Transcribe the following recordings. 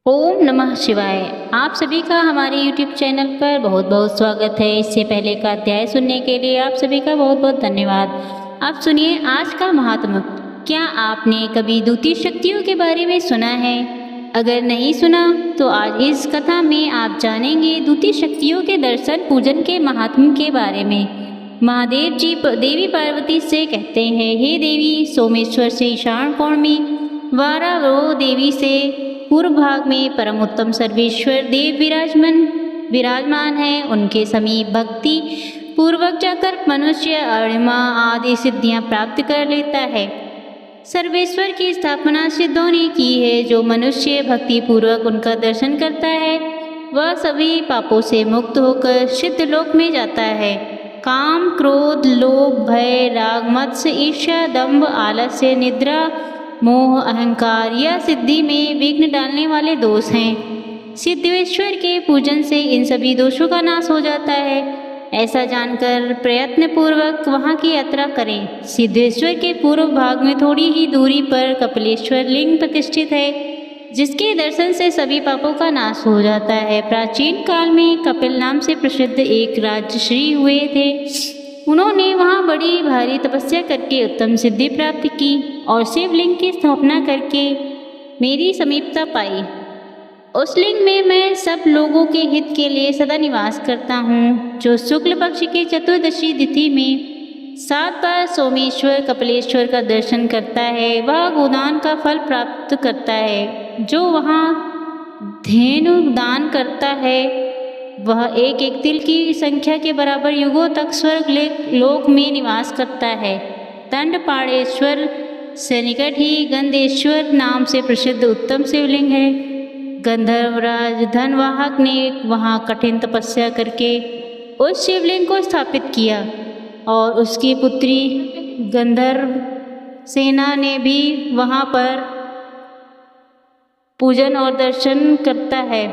ओम नमः शिवाय। आप सभी का हमारे YouTube चैनल पर बहुत बहुत स्वागत है। इससे पहले का अध्याय सुनने के लिए आप सभी का बहुत बहुत धन्यवाद। आप सुनिए आज का महात्मा। क्या आपने कभी द्वितीय शक्तियों के बारे में सुना है? अगर नहीं सुना तो आज इस कथा में आप जानेंगे द्वितीय शक्तियों के दर्शन पूजन के महात्म्य के बारे में। महादेव जी देवी पार्वती से कहते हैं, हे देवी, सोमेश्वर से ईशान कोण में, वारावरो देवी से पूर्व भाग में परम उत्तम सर्वेश्वर देव विराजमान है। उनके समीप भक्ति पूर्वक जाकर मनुष्य अणिमा आदि सिद्धियां प्राप्त कर लेता है। सर्वेश्वर की स्थापना सिद्धों ने की है। जो मनुष्य भक्ति पूर्वक उनका दर्शन करता है वह सभी पापों से मुक्त होकर सिद्ध लोक में जाता है। काम, क्रोध, लोभ, भय, राग, मत्स्य, ईर्ष्या, दंभ, आलस्य, निद्रा, मोह, अहंकार यह सिद्धि में विघ्न डालने वाले दोष हैं। सिद्धेश्वर के पूजन से इन सभी दोषों का नाश हो जाता है। ऐसा जानकर प्रयत्न पूर्वक वहाँ की यात्रा करें। सिद्धेश्वर के पूर्व भाग में थोड़ी ही दूरी पर कपिलेश्वर लिंग प्रतिष्ठित है, जिसके दर्शन से सभी पापों का नाश हो जाता है। प्राचीन काल में कपिल नाम से प्रसिद्ध एक राजश्री हुए थे। उन्होंने वहाँ बड़ी भारी तपस्या करके उत्तम सिद्धि प्राप्त की और शिवलिंग की स्थापना करके मेरी समीपता पाई। उस लिंग में मैं सब लोगों के हित के लिए सदा निवास करता हूँ। जो शुक्ल पक्ष की चतुर्दशी तिथि में 7 बार सोमेश्वर कपिलेश्वर का दर्शन करता है वह गोदान का फल प्राप्त करता है। जो वहाँ धेनु दान करता है वह एक एक तिल की संख्या के बराबर युगों तक स्वर्ग लोक में निवास करता है। दंडपाणेश्वर से निकट ही गंधेश्वर नाम से प्रसिद्ध उत्तम शिवलिंग है। गंधर्वराज धनवाहक ने वहाँ कठिन तपस्या करके उस शिवलिंग को स्थापित किया और उसकी पुत्री गंधर्व सेना ने भी वहाँ पर पूजन और दर्शन करता है।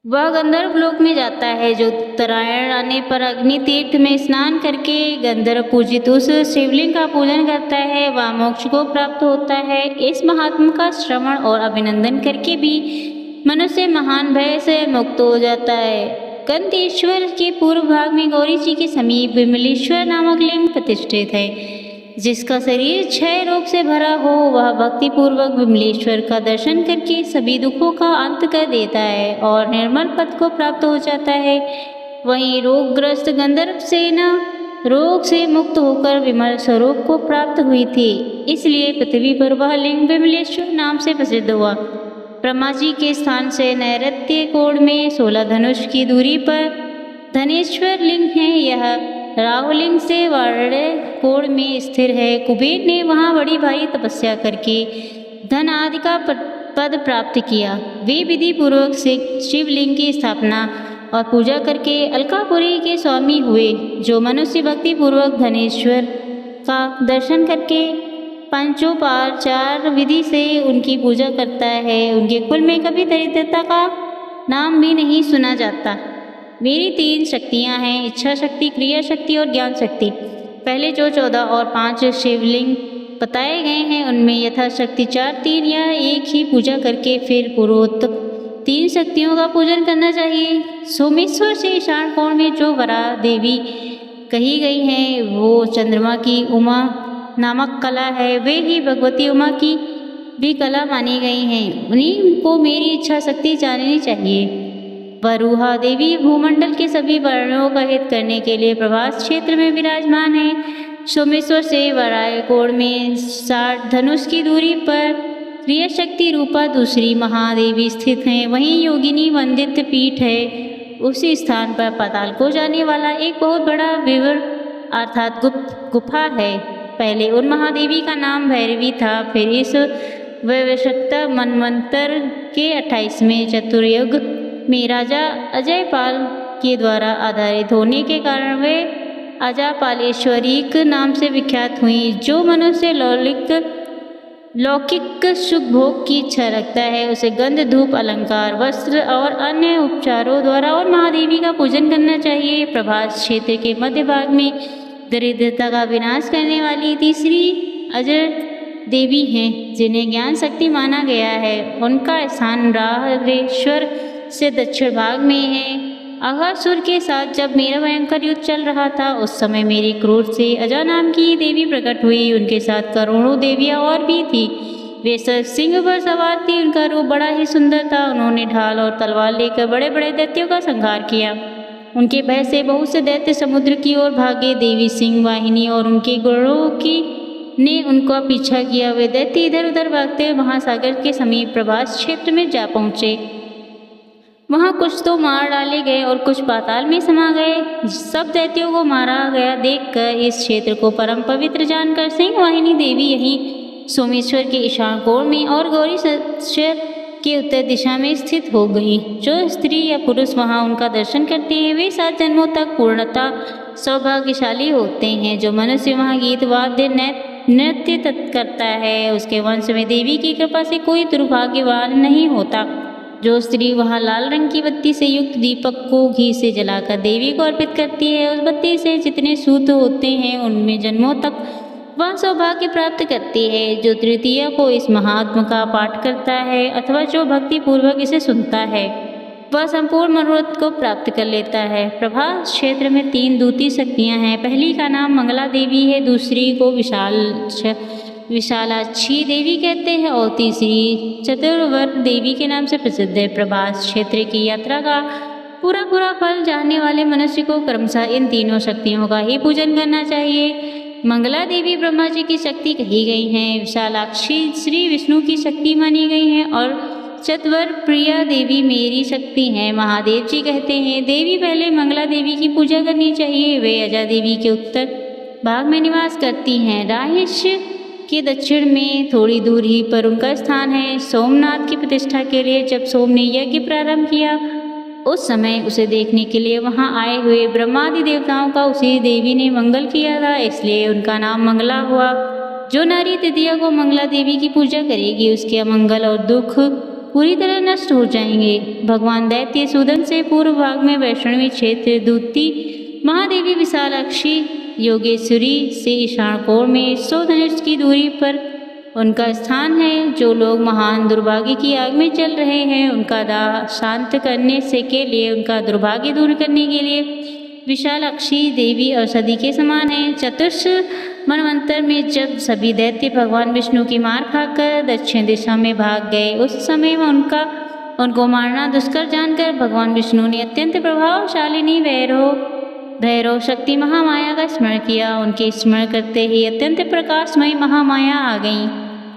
वह गंधर्व लोक में जाता है। जो उत्तरायण आने पर अग्नि तीर्थ में स्नान करके गंधर्व पूजित उस शिवलिंग का पूजन करता है वह मोक्ष को प्राप्त होता है। इस महात्मा का श्रवण और अभिनंदन करके भी मनुष्य महान भय से मुक्त हो जाता है। गंधेश्वर के पूर्व भाग में गौरी जी के समीप विमलेश्वर नामक लिंग प्रतिष्ठित है। जिसका शरीर क्षय रोग से भरा हो वह भक्ति पूर्वक विमलेश्वर का दर्शन करके सभी दुखों का अंत कर देता है और निर्मल पद को प्राप्त हो जाता है। वहीं रोगग्रस्त गंधर्व सेना रोग से मुक्त होकर विमल स्वरूप को प्राप्त हुई थी, इसलिए पृथ्वी पर वह लिंग विमलेश्वर नाम से प्रसिद्ध हुआ। ब्रह्मा जी के स्थान से नैऋत्य कोण में 16 धनुष की दूरी पर धनेश्वर लिंग है। यह राहुलिंग से वार्ण्य कोण में स्थिर है। कुबेर ने वहाँ बड़ी भारी तपस्या करके धन आदि का पद प्राप्त किया। वे विधि पूर्वक से शिवलिंग की स्थापना और पूजा करके अलकापुरी के स्वामी हुए। जो मनुष्य भक्ति पूर्वक धनेश्वर का दर्शन करके पंचोपचार विधि से उनकी पूजा करता है उनके कुल में कभी दरिद्रता का नाम भी नहीं सुना जाता। मेरी 3 शक्तियाँ हैं, इच्छा शक्ति, क्रिया शक्ति और ज्ञान शक्ति। पहले जो 14 और 5 शिवलिंग बताए गए हैं उनमें यथाशक्ति 4, 3 या 1 ही पूजा करके फिर पूर्वोक्त 3 शक्तियों का पूजन करना चाहिए। सोमेश्वर से ईशान कोण में जो वरा देवी कही गई हैं वो चंद्रमा की उमा नामक कला है। वे ही भगवती उमा की भी कला मानी गई हैं। उन्हीं को मेरी इच्छा शक्ति जाननी चाहिए। वरुहा देवी भूमंडल के सभी वर्णों का हित करने के लिए प्रभास क्षेत्र में विराजमान है। सोमेश्वर से वराय कोण में 60 धनुष की दूरी पर क्रिया शक्ति रूपा दूसरी महादेवी स्थित हैं। वहीं योगिनी वंदित पीठ है। उसी स्थान पर पाताल को जाने वाला एक बहुत बड़ा विवर अर्थात गुफा है। पहले उन महादेवी का नाम भैरवी था। फिर इस वैवस्वता मनवंतर के 28वें चतुर्युग में राजा अजयपाल के द्वारा आधारित होने के कारण वे अजापालेश्वरीक नाम से विख्यात हुई। जो मनुष्य लौकिक सुख भोग की इच्छा रखता है उसे गंध, धूप, अलंकार, वस्त्र और अन्य उपचारों द्वारा और महादेवी का पूजन करना चाहिए। प्रभास क्षेत्र के मध्य भाग में दरिद्रता का विनाश करने वाली तीसरी देवी हैं जिन्हें ज्ञान शक्ति माना गया है। उनका स्थान राहरेश्वर से दक्षिण भाग में है। अघासुर के साथ जब मेरा भयंकर युद्ध चल रहा था, उस समय मेरी क्रोध से अजा नाम की देवी प्रकट हुई। उनके साथ करोड़ों देवियां और भी थी। वे सब सिंह पर सवार थी। उनका रूप बड़ा ही सुंदर था। उन्होंने ढाल और तलवार लेकर बड़े बड़े दैत्यों का संहार किया। उनके भय से बहुत से दैत्य समुद्र की ओर भागे। देवी सिंह वाहिनी और उनके गणों की ने उनका पीछा किया। वे दैत्य इधर उधर भागते हुए महासागर के समीप प्रभास क्षेत्र में जा पहुँचे। वहाँ कुछ तो मार डाले गए और कुछ पाताल में समा गए। सब दैत्यों को मारा गया देखकर इस क्षेत्र को परम पवित्र जानकर सिंह वाहिनी देवी यहीं सोमेश्वर के ईशान कोण में और गौरी शहर के उत्तर दिशा में स्थित हो गई। जो स्त्री या पुरुष वहाँ उनका दर्शन करते हैं, वे 7 जन्मों तक पूर्णता सौभाग्यशाली होते हैं। जो मनुष्य वहाँ गीत वाद्य नृत्य करता है, उसके वंश में देवी की कृपा से कोई दुर्भाग्यवान नहीं होता। जो स्त्री वहाँ लाल रंग की बत्ती से युक्त दीपक को घी से जलाकर देवी को अर्पित करती है, उस बत्ती से जितने सूत्र होते हैं, उनमें जन्मों तक वह सौभाग्य प्राप्त करती है। जो तृतीया को इस महात्म का पाठ करता है अथवा जो भक्ति पूर्वक इसे सुनता है, वह संपूर्ण मनोरथ को प्राप्त कर लेता है। प्रभास क्षेत्र में 3 दूती शक्तियाँ हैं। पहली का नाम मंगला देवी है, दूसरी को विशालाक्षी देवी कहते हैं और तीसरी चतुर्वर्ग देवी के नाम से प्रसिद्ध है। प्रभास क्षेत्र की यात्रा का पूरा फल जानने वाले मनुष्य को क्रमशः इन तीनों शक्तियों का ही पूजन करना चाहिए। मंगला देवी ब्रह्मा जी की शक्ति कही गई हैं, विशालाक्षी श्री विष्णु की शक्ति मानी गई हैं और चतुर्वर्ग प्रिया देवी मेरी शक्ति हैं। महादेव जी कहते हैं, देवी पहले मंगला देवी की पूजा करनी चाहिए। वे अजा देवी के उत्तर भाग में निवास करती हैं। राहिष्य के दक्षिण में थोड़ी दूर ही पर उनका स्थान है। सोमनाथ की प्रतिष्ठा के लिए जब सोम ने यज्ञ प्रारंभ किया, उस समय उसे देखने के लिए वहां आए हुए ब्रह्मादि देवताओं का उसी देवी ने मंगल किया था, इसलिए उनका नाम मंगला हुआ। जो नारी तृतीया को मंगला देवी की पूजा करेगी, उसके अमंगल और दुख पूरी तरह नष्ट हो जाएंगे। भगवान दैत्य सूदन से पूर्व भाग में वैष्णवी क्षेत्र दूती महादेवी विशालाक्षी योगेश्वरी से ईशान कोण में 100 धनुष की दूरी पर उनका स्थान है। जो लोग महान दुर्भाग्य की आग में चल रहे हैं, उनका दाह शांत करने से के लिए, उनका दुर्भाग्य दूर करने के लिए विशालाक्षी देवी औषधि के समान है। चतुर्थ मनवंतर में जब सभी दैत्य भगवान विष्णु की मार खाकर दक्षिण दिशा में भाग गए, उस समय में उनको मारना दुष्कर जानकर भगवान विष्णु ने अत्यंत प्रभावशालिनी भैरव शक्ति महामाया का स्मरण किया। उनके स्मरण करते ही अत्यंत प्रकाशमयी महामाया आ गई।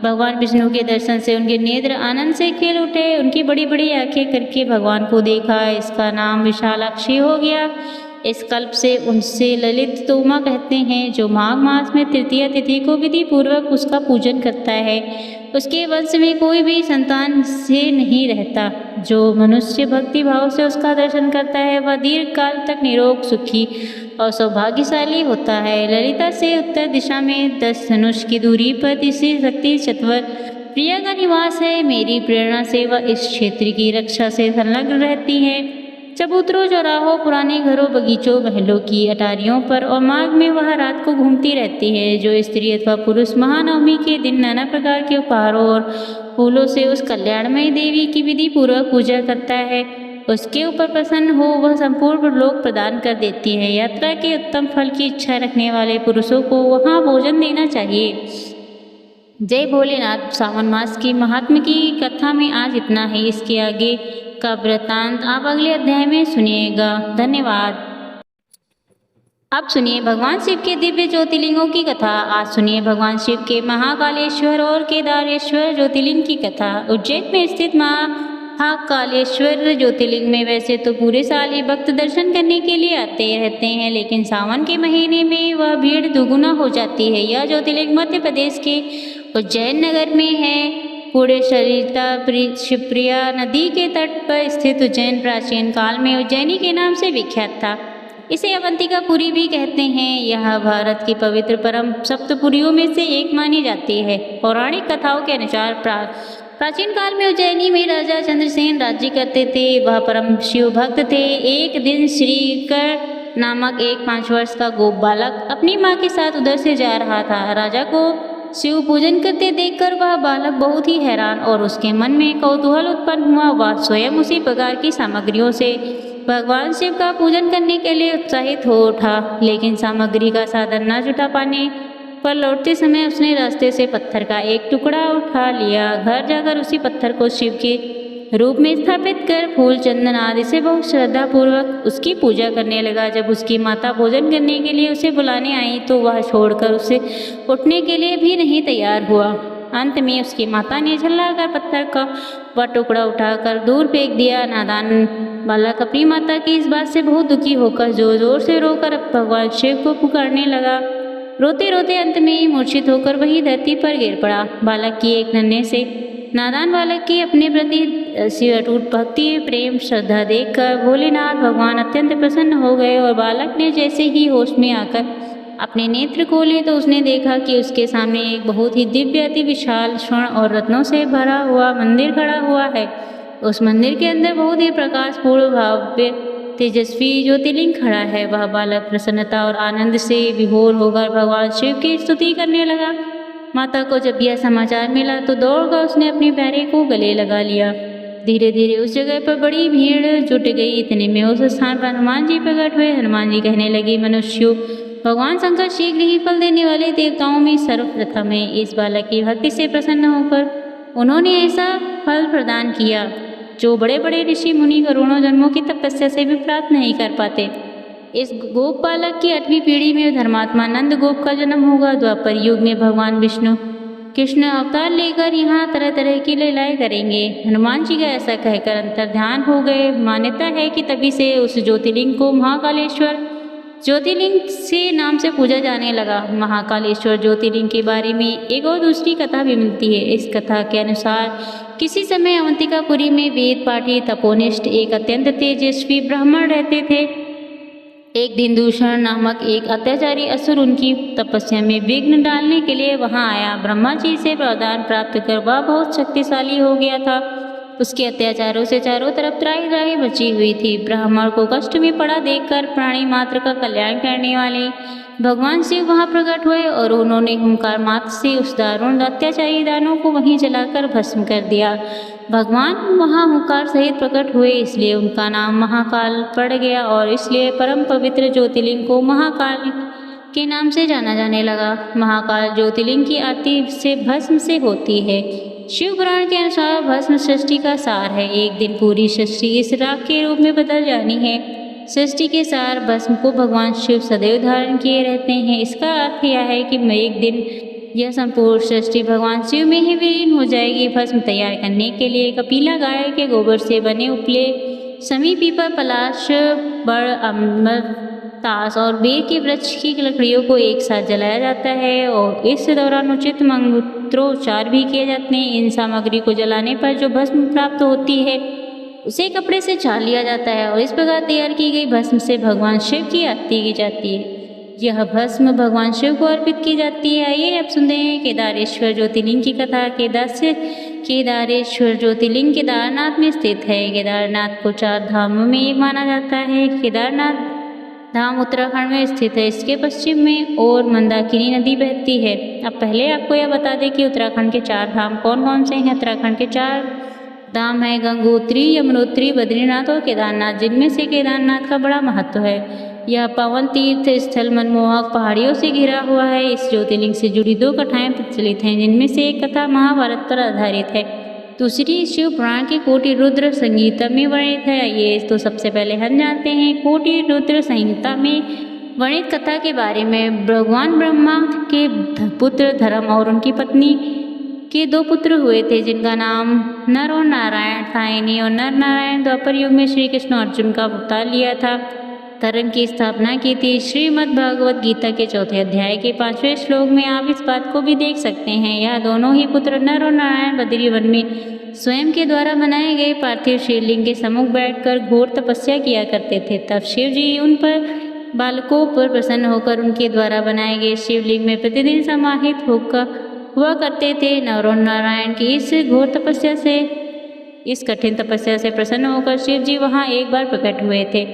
भगवान विष्णु के दर्शन से उनके नेत्र आनंद से खिल उठे। उनकी बड़ी बड़ी आंखें करके भगवान को देखा। इसका नाम विशालाक्षी हो गया। इस कल्प से उनसे ललित तोमा कहते हैं। जो माघ मास में तृतीया तिथि को विधि पूर्वक उसका पूजन करता है, उसके वंश में कोई भी संतान से नहीं रहता। जो मनुष्य भक्ति भाव से उसका दर्शन करता है, वह दीर्घ काल तक निरोग, सुखी और सौभाग्यशाली होता है। ललिता से उत्तर दिशा में 10 धनुष की दूरी पर तीसरी शक्ति चतुर्वर्ग प्रिया का निवास है। मेरी प्रेरणा से वह इस क्षेत्र की रक्षा से संलग्न रहती है। चबूतरों, चौराहों, पुराने घरों, बगीचों, महलों की अटारियों पर और माघ में वह रात को घूमती रहती है। जो स्त्री अथवा पुरुष महानवमी के दिन नाना प्रकार के उपहारों और फूलों से उस कल्याणमयी देवी की विधि पूर्वक पूजा करता है, उसके ऊपर प्रसन्न हो वह संपूर्ण लोक प्रदान कर देती है। यात्रा के उत्तम फल की इच्छा रखने वाले पुरुषों को वहाँ भोजन देना चाहिए। जय भोलेनाथ। सावन मास की महात्म्य की कथा में आज इतना ही। इसके आगे का वृत्तांत आप अगले अध्याय में सुनिएगा। धन्यवाद। अब सुनिए भगवान शिव के दिव्य ज्योतिर्लिंगों की कथा। आज सुनिए भगवान शिव के महाकालेश्वर और केदारेश्वर ज्योतिर्लिंग की कथा। उज्जैन में स्थित महाकालेश्वर ज्योतिर्लिंग में वैसे तो पूरे साल ही भक्त दर्शन करने के लिए आते रहते हैं, लेकिन सावन के महीने में वह भीड़ दुगुना हो जाती है। यह ज्योतिर्लिंग मध्य प्रदेश के उज्जैन नगर में है। पूरे सरिता शिवप्रिया नदी के तट पर स्थित उज्जैन प्राचीन काल में उज्जैनी के नाम से विख्यात था। इसे अवंतिकापुरी भी कहते हैं। यह भारत की पवित्र परम सप्तपुरियों में से एक मानी जाती है। पौराणिक कथाओं के अनुसार प्राचीन काल में उज्जैनी में राजा चंद्रसेन राज्य करते थे। वह परम शिव भक्त थे। एक दिन श्रीकर नामक एक 5 वर्ष का गोप बालक अपनी माँ के साथ उधर से जा रहा था। राजा को शिव पूजन करते देखकर वह बालक बहुत ही हैरान और उसके मन में कौतूहल उत्पन्न हुआ। वह स्वयं उसी प्रकार की सामग्रियों से भगवान शिव का पूजन करने के लिए उत्साहित हो उठा, लेकिन सामग्री का साधन न जुटा पाने पर लौटते समय उसने रास्ते से पत्थर का एक टुकड़ा उठा लिया। घर जाकर उसी पत्थर को शिव के रूप में स्थापित कर फूल चंदन आदि से बहुत श्रद्धा पूर्वक उसकी पूजा करने लगा। जब उसकी माता भोजन करने के लिए उसे बुलाने आई तो वह छोड़कर उसे उठने के लिए भी नहीं तैयार हुआ। अंत में उसकी माता ने झल्लाकर पत्थर का वह टुकड़ा उठाकर दूर फेंक दिया। नादान बालक अपनी माता की इस बात से बहुत दुखी होकर जोर जोर से रोकर भगवान शिव को पुकारने लगा। रोते रोते अंत में मूर्छित होकर वही धरती पर गिर पड़ा। बालक की एक नन्हे से नादान बालक की अपने प्रति अटूट भक्ति प्रेम श्रद्धा देखकर भोलेनाथ भगवान अत्यंत प्रसन्न हो गए और बालक ने जैसे ही होश में आकर अपने नेत्र खोले तो उसने देखा कि उसके सामने एक बहुत ही दिव्य अति विशाल स्वर्ण और रत्नों से भरा हुआ मंदिर खड़ा हुआ है। उस मंदिर के अंदर बहुत ही प्रकाशपूर्ण भव्य तेजस्वी ज्योतिर्लिंग खड़ा है। वह बालक प्रसन्नता और आनंद से विभोर होकर भगवान शिव की स्तुति करने लगा। माता को जब यह समाचार मिला तो दौड़कर उसने अपने प्यारे को गले लगा लिया। धीरे धीरे उस जगह पर बड़ी भीड़ जुट गई। इतने में उस स्थान पर हनुमान जी प्रकट हुए। हनुमान जी कहने लगे, मनुष्यों, भगवान शंकर शीघ्र ही फल देने वाले देवताओं में सर्वप्रथम है। इस बालक की भक्ति से प्रसन्न होकर उन्होंने ऐसा फल प्रदान किया जो बड़े बड़े ऋषि मुनि करोड़ों जन्मों की तपस्या से भी प्राप्त नहीं कर पाते। इस गोप बालक की 8वीं पीढ़ी में धर्मात्मा नंद गोप का जन्म होगा। द्वापर युग में भगवान विष्णु कृष्ण अवतार लेकर यहाँ तरह तरह की लीलाएं करेंगे। हनुमान जी का ऐसा कहकर अंतर्ध्यान हो गए। मान्यता है कि तभी से उस ज्योतिर्लिंग को महाकालेश्वर ज्योतिर्लिंग से नाम से पूजा जाने लगा। महाकालेश्वर ज्योतिर्लिंग के बारे में एक और दूसरी कथा भी मिलती है। इस कथा के अनुसार किसी समय अवंतिकापुरी में वेद पाठी तपोनिष्ठ एक अत्यंत तेजस्वी ब्राह्मण रहते थे। एक दिन दूषण नामक एक अत्याचारी असुर उनकी तपस्या में विघ्न डालने के लिए वहां आया। ब्रह्मा जी से वरदान प्राप्त कर वह बहुत शक्तिशाली हो गया था। उसके अत्याचारों से चारों तरफ त्राही त्राही मची हुई थी। ब्राह्मण को कष्ट में पड़ा देखकर प्राणी मात्र का कल्याण करने वाले भगवान शिव वहां प्रकट हुए और उन्होंने हुंकार मात्र से उस दारुण अत्याचारी दानों को वहीं जलाकर भस्म कर दिया। भगवान वहां हुंकार सहित प्रकट हुए, इसलिए उनका नाम महाकाल पड़ गया और इसलिए परम पवित्र ज्योतिर्लिंग को महाकाल के नाम से जाना जाने लगा। महाकाल ज्योतिर्लिंग की आरती से भस्म से होती है। शिव पुराण के अनुसार भस्म सृष्टि का सार है। एक दिन पूरी सृष्टि इस राख के रूप में बदल जानी है। सृष्टि के सार भस्म को भगवान शिव सदैव धारण किए रहते हैं। इसका अर्थ यह है कि एक दिन यह संपूर्ण सृष्टि भगवान शिव में ही विलीन हो जाएगी। भस्म तैयार करने के लिए कपिला गाय के गोबर से बने उपले समी, पीपल, पलाश, बड़, अम्बर, ताश और बेर के वृक्ष की लकड़ियों को एक साथ जलाया जाता है और इस दौरान उचित मंत्रोच्चार भी किए जाते हैं। इन सामग्री को जलाने पर जो भस्म प्राप्त होती है उसे कपड़े से छान लिया जाता है और इस प्रकार तैयार की गई भस्म से भगवान शिव की आरती की जाती है। यह भस्म भगवान शिव को अर्पित की जाती है। आइए अब सुनते हैं केदारेश्वर ज्योतिर्लिंग की कथा। केदारेश्वर ज्योतिर्लिंग केदारनाथ में स्थित है। केदारनाथ को 4 धामों में एक माना जाता है। केदारनाथ धाम उत्तराखंड में स्थित है। इसके पश्चिम में और मंदाकिनी नदी बहती है। अब पहले आपको यह बता दें कि उत्तराखंड के 4 धाम कौन कौन से हैं। उत्तराखंड के 4 धाम है गंगोत्री, यमुनोत्री, बद्रीनाथ और केदारनाथ, जिनमें से केदारनाथ का बड़ा महत्व है। यह पावन तीर्थ स्थल मनमोहक पहाड़ियों से घिरा हुआ है। इस ज्योतिर्लिंग से जुड़ी 2 कथाएं प्रचलित हैं, जिनमें से एक कथा महाभारत पर आधारित है, दूसरी शिव पुराण के कोटि रुद्र संहिता में वर्णित है। ये तो सबसे पहले हम जानते हैं कोटि रुद्र संहिता में वर्णित कथा के बारे में। भगवान ब्रह्मा के पुत्र धर्म और उनकी पत्नी के 2 पुत्र हुए थे, जिनका नाम नर और नारायण था। इन्हीं और नर नारायण द्वापर युग में श्री कृष्ण अर्जुन का अवतार लिया था, धर्म की स्थापना की थी। श्रीमद् भागवत गीता के 4थे अध्याय के 5वें श्लोक में आप इस बात को भी देख सकते हैं। यह दोनों ही पुत्र नर और नारायण बद्री वन में स्वयं के द्वारा बनाए गए पार्थिव शिवलिंग के सम्मुख बैठकर घोर तपस्या किया करते थे। तब शिव जी उन पर बालकों पर प्रसन्न होकर उनके द्वारा बनाए गए शिवलिंग में प्रतिदिन समाहित होकर हुआ करते थे। नर और नारायण की इस घोर तपस्या से, इस कठिन तपस्या से प्रसन्न होकर शिव जी वहाँ एक बार प्रकट हुए थे।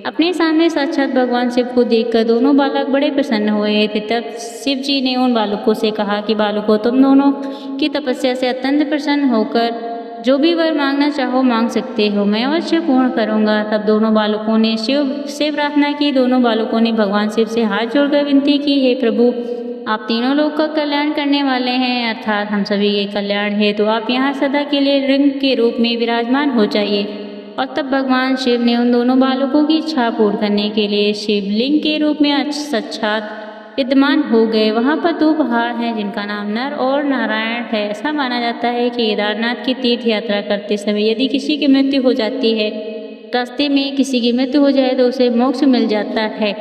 अपने सामने साक्षात भगवान शिव को देखकर दोनों बालक बड़े प्रसन्न हुए थे। तब शिव जी ने उन बालकों से कहा कि बालकों, तुम दोनों की तपस्या से अत्यंत प्रसन्न होकर जो भी वर मांगना चाहो मांग सकते हो, मैं अवश्य पूर्ण करूंगा। तब दोनों बालकों ने शिव से प्रार्थना की। दोनों बालकों ने भगवान शिव से हाथ जोड़कर विनती की, हे प्रभु, आप तीनों लोग का कल्याण करने वाले हैं, अर्थात हम सभी के कल्याण है, तो आप यहाँ सदा के लिए लिंग के रूप में विराजमान हो जाइए। और तब भगवान शिव ने उन दोनों बालकों की इच्छा पूर्ण करने के लिए शिवलिंग के रूप में साक्षात विद्यमान हो गए। वहाँ पर दो पहाड़ हैं जिनका नाम नर और नारायण है। ऐसा माना जाता है कि केदारनाथ की तीर्थ यात्रा करते समय यदि किसी की मृत्यु हो जाती है, रास्ते में किसी की मृत्यु हो जाए तो उसे मोक्ष मिल जाता है।